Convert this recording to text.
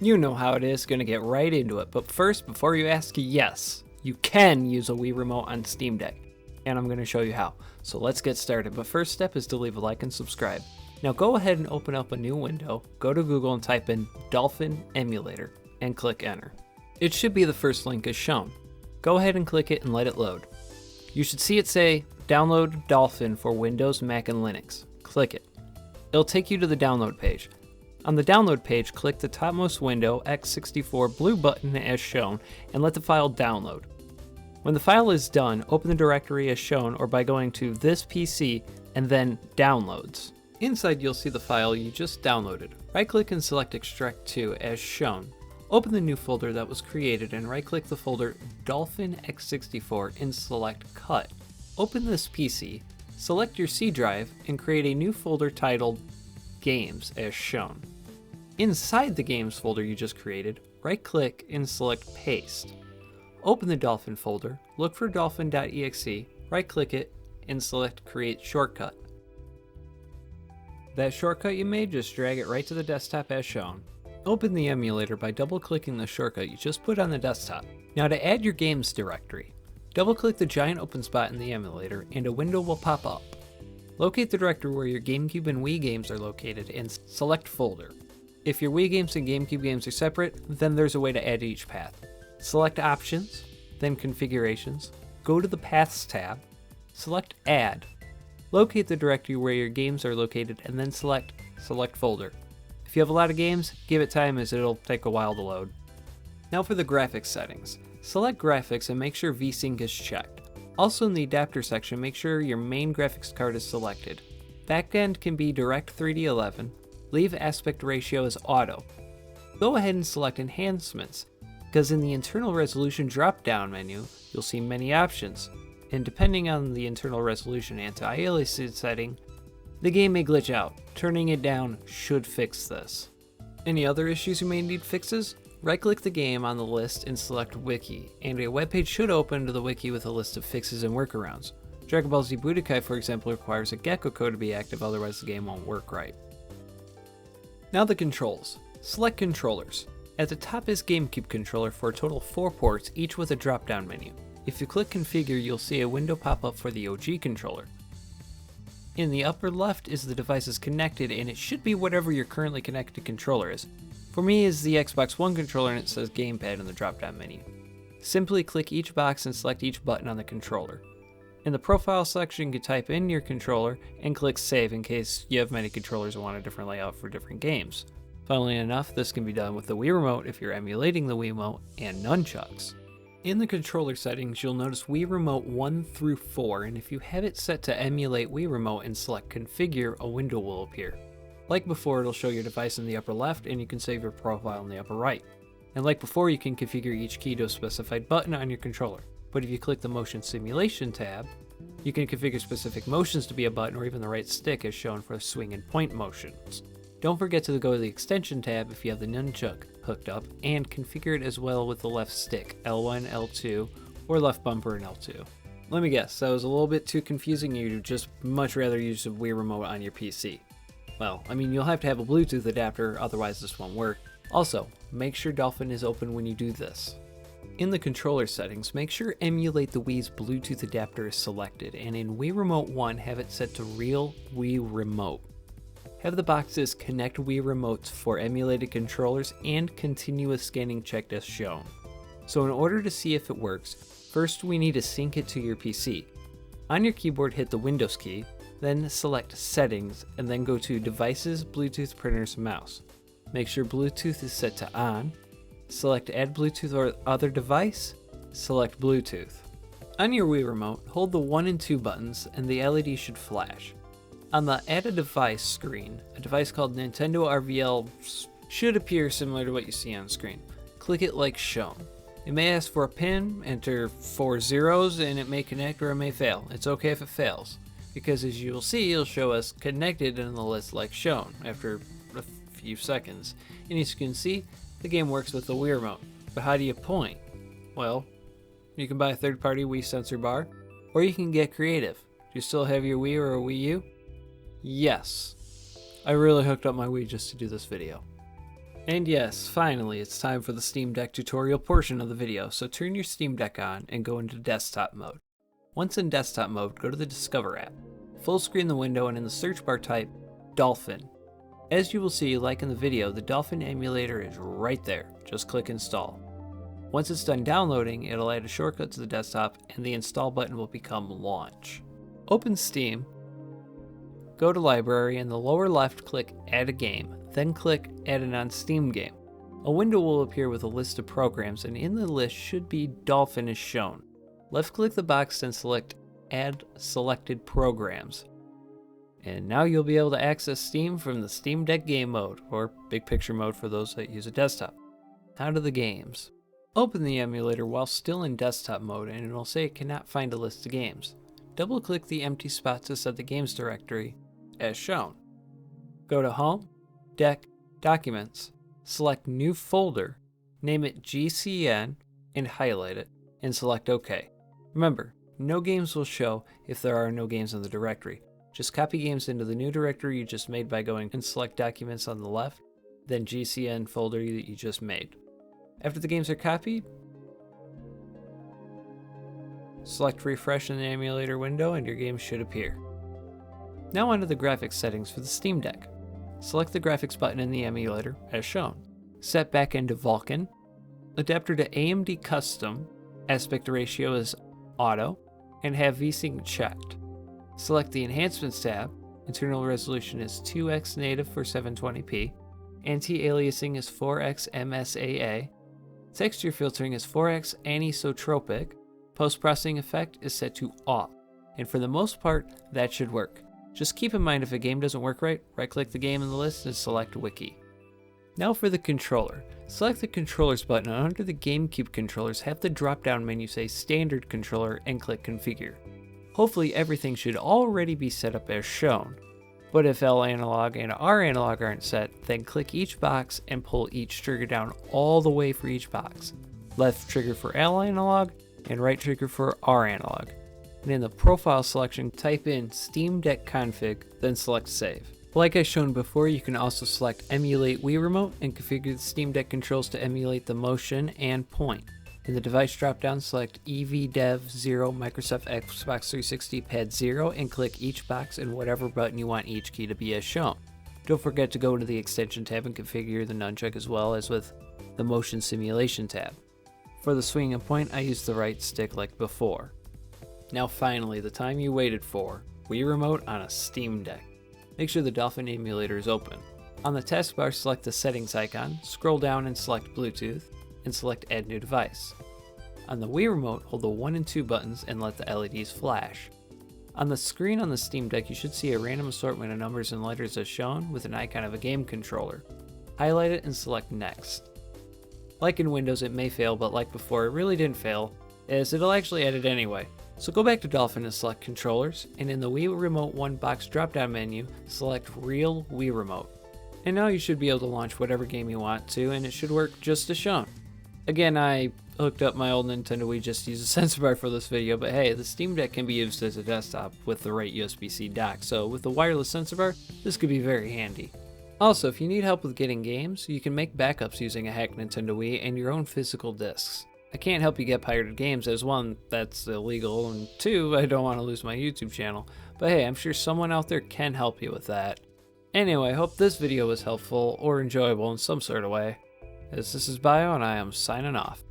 You know how it is, gonna get right into it, but first, before you ask, yes, you can use a Wii Remote on Steam Deck, and I'm gonna show you how. So let's get started, but first step is to leave a like and subscribe. Now go ahead and open up a new window, go to Google and type in Dolphin Emulator, and click enter. It should be the first link as shown. Go ahead and click it and let it load. You should see it say, download Dolphin for Windows, Mac, and Linux. Click it. It'll take you to the download page. On the download page, click the topmost window x64 blue button as shown and let the file download. When the file is done, open the directory as shown or by going to this PC and then downloads. Inside you'll see the file you just downloaded. Right click and select extract to as shown. Open the new folder that was created and right click the folder Dolphin x64 and select cut. Open this PC, select your C drive and create a new folder titled Games as shown. Inside the Games folder you just created, right click and select Paste. Open the Dolphin folder, look for dolphin.exe, right click it and select Create Shortcut. That shortcut you made, just drag it right to the desktop as shown. Open the emulator by double clicking the shortcut you just put on the desktop. Now to add your games directory, double click the giant open spot in the emulator and a window will pop up. Locate the directory where your Gamecube and Wii games are located and select folder. If your Wii games and Gamecube games are separate, then there's a way to add each path. Select Options, then Configurations, go to the Paths tab, select Add. Locate the directory where your games are located and then select Folder. If you have a lot of games, give it time as it'll take a while to load. Now for the graphics settings. Select Graphics and make sure VSync is checked. Also in the adapter section, make sure your main graphics card is selected. Backend can be Direct3D 11. Leave aspect ratio as auto. Go ahead and select Enhancements, because in the internal resolution drop-down menu, you'll see many options, and depending on the internal resolution anti-aliasing setting, the game may glitch out. Turning it down should fix this. Any other issues you may need fixes? Right-click the game on the list and select Wiki, and a webpage should open to the wiki with a list of fixes and workarounds. Dragon Ball Z Budokai, for example, requires a gecko code to be active, otherwise the game won't work right. Now the controls. Select controllers. At the top is Gamecube controller for a total of 4 ports, each with a drop-down menu. If you click Configure, you'll see a window pop up for the OG controller. In the upper left is the devices connected, and it should be whatever your currently connected controller is. For me is the Xbox One controller and it says Gamepad in the drop-down menu. Simply click each box and select each button on the controller. In the profile section you can type in your controller and click save in case you have many controllers and want a different layout for different games. Funnily enough, this can be done with the Wii Remote if you're emulating the Wii Remote and nunchucks. In the controller settings, you'll notice Wii Remote 1 through 4, and if you have it set to emulate Wii Remote and select Configure, a window will appear. Like before, it'll show your device in the upper left, and you can save your profile in the upper right. And like before, you can configure each key to a specified button on your controller. But if you click the Motion Simulation tab, you can configure specific motions to be a button or even the right stick as shown for swing and point motions. Don't forget to go to the Extension tab if you have the nunchuck hooked up, and configure it as well with the left stick, L1, L2, or left bumper and L2. Let me guess, that was a little bit too confusing. You'd just much rather use a Wii Remote on your PC. Well, I mean, you'll have to have a Bluetooth adapter, otherwise this won't work. Also, make sure Dolphin is open when you do this. In the controller settings, make sure Emulate the Wii's Bluetooth adapter is selected, and in Wii Remote 1, have it set to Real Wii Remote. Have the boxes Connect Wii Remotes for emulated controllers and Continuous Scanning checked as shown. So in order to see if it works, first we need to sync it to your PC. On your keyboard, hit the Windows key, then select Settings, and then go to Devices, Bluetooth, Printers, Mouse. Make sure Bluetooth is set to On. Select Add Bluetooth or Other Device. Select Bluetooth. On your Wii Remote, hold the 1 and 2 buttons and the LED should flash. On the Add a Device screen, a device called Nintendo RVL should appear similar to what you see on screen. Click it like shown. It may ask for a pin, enter 4 zeros, and it may connect or it may fail. It's okay if it fails, because as you will see, it'll show us connected in the list like shown after a few seconds. And as you can see, the game works with the Wii Remote. But how do you point? Well, you can buy a third-party Wii sensor bar, or you can get creative. Do you still have your Wii or a Wii U? Yes. I really hooked up my Wii just to do this video. And yes, finally, it's time for the Steam Deck tutorial portion of the video, so turn your Steam Deck on and go into desktop mode. Once in desktop mode, go to the Discover app. Full screen the window and in the search bar type Dolphin. As you will see, like in the video, the Dolphin emulator is right there. Just click install. Once it's done downloading, it'll add a shortcut to the desktop and the install button will become launch. Open Steam, go to library, in the lower left click add a game, then click add an on Steam game. A window will appear with a list of programs and in the list should be Dolphin as shown. Left click the box and select add selected programs. And now you'll be able to access Steam from the Steam Deck game mode, or big picture mode for those that use a desktop. Now to the games. Open the emulator while still in desktop mode and it will say it cannot find a list of games. Double click the empty spot to set the games directory as shown. Go to Home, Deck, Documents, select New Folder, name it GCN and highlight it, and select OK. Remember, no games will show if there are no games in the directory. Just copy games into the new directory you just made by going and select Documents on the left, then GCN folder that you just made. After the games are copied, select Refresh in the emulator window and your games should appear. Now onto the graphics settings for the Steam Deck. Select the graphics button in the emulator as shown. Set backend to Vulkan, adapter to AMD Custom, aspect ratio is auto, and have VSync checked. Select the Enhancements tab, internal resolution is 2x native for 720p, anti-aliasing is 4x MSAA, texture filtering is 4x anisotropic, post-processing effect is set to off, and for the most part, that should work. Just keep in mind if a game doesn't work right click the game in the list and select Wiki. Now for the controller. Select the Controllers button and under the Gamecube controllers have the drop-down menu say Standard Controller and click Configure. Hopefully everything should already be set up as shown, but if L analog and R analog aren't set, then click each box and pull each trigger down all the way for each box. Left trigger for L analog and right trigger for R analog. And in the profile selection, type in Steam Deck config, then select save. Like I shown before, you can also select Emulate Wii Remote and configure the Steam Deck controls to emulate the motion and point. In the device dropdown, select EVDev0 Microsoft Xbox 360 Pad 0 and click each box and whatever button you want each key to be as shown. Don't forget to go to the Extension tab and configure the nunchuck as well as with the Motion Simulation tab. For the swing and point, I use the right stick like before. Now finally, the time you waited for, Wii Remote on a Steam Deck. Make sure the Dolphin emulator is open. On the taskbar, select the settings icon, scroll down and select Bluetooth, and select Add New Device. On the Wii Remote, hold the 1 and 2 buttons and let the LEDs flash. On the screen on the Steam Deck, you should see a random assortment of numbers and letters as shown with an icon of a game controller. Highlight it and select Next. Like in Windows, it may fail, but like before, it really didn't fail, as it'll actually add it anyway. So go back to Dolphin and select Controllers, and in the Wii Remote 1 box drop-down menu, select Real Wii Remote. And now you should be able to launch whatever game you want to, and it should work just as shown. Again, I hooked up my old Nintendo Wii just to use a sensor bar for this video, but hey, the Steam Deck can be used as a desktop with the right USB-C dock, so with the wireless sensor bar, this could be very handy. Also, if you need help with getting games, you can make backups using a hacked Nintendo Wii and your own physical discs. I can't help you get pirated games, as one, that's illegal, and two, I don't want to lose my YouTube channel, but hey, I'm sure someone out there can help you with that. Anyway, I hope this video was helpful or enjoyable in some sort of way, as this is Bio and I am signing off.